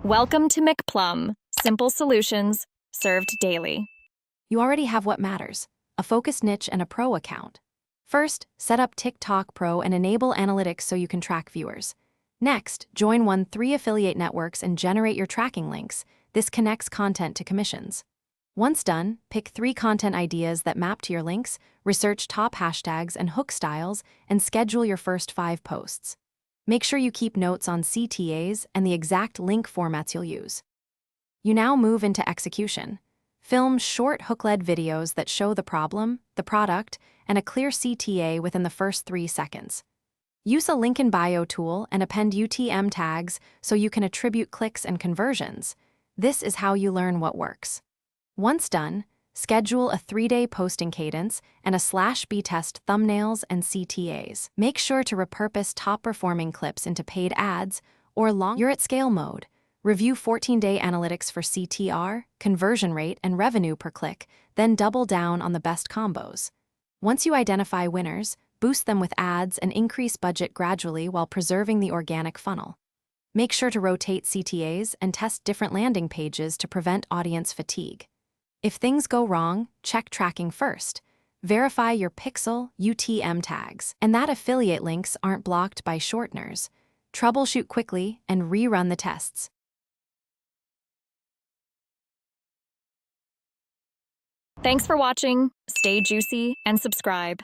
Welcome to McPlum, simple solutions served daily. You already have what matters, a focused niche and a pro account. First, set up TikTok Pro and enable analytics so you can track viewers. Next, join 3 affiliate networks and generate your tracking links. This connects content to commissions. Once done, pick 3 content ideas that map to your links, research top hashtags and hook styles, and schedule your first 5 posts. Make sure you keep notes on CTAs and the exact link formats you'll use. You now move into execution. Film short hook-led videos that show the problem, the product, and a clear CTA within the first 3 seconds. Use a link in bio tool and append UTM tags so you can attribute clicks and conversions. This is how you learn what works. Once done, schedule a 3-day posting cadence and a /B test thumbnails and CTAs. Make sure to repurpose top-performing clips into paid ads or you're at scale mode. Review 14-day analytics for CTR, conversion rate, and revenue per click, then double down on the best combos. Once you identify winners, boost them with ads and increase budget gradually while preserving the organic funnel. Make sure to rotate CTAs and test different landing pages to prevent audience fatigue. If things go wrong, check tracking first. Verify your pixel UTM tags and that affiliate links aren't blocked by shorteners. Troubleshoot quickly and rerun the tests. Thanks for watching. Stay juicy and subscribe.